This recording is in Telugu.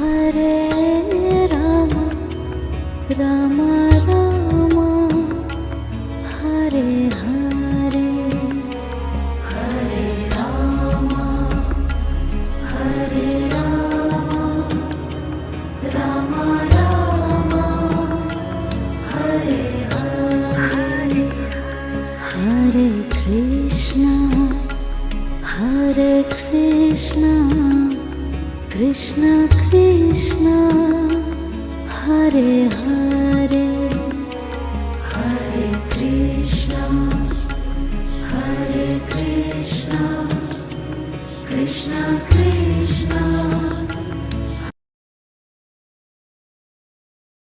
హరే రామ రామ రామ హరే హరే హరే రామ హరే రామ రామ రామ హరే హరే హరే కృష్ణ కృష్ణ కృష్ణ హరే హరే హరే కృష్ణ కృష్ణ కృష్ణ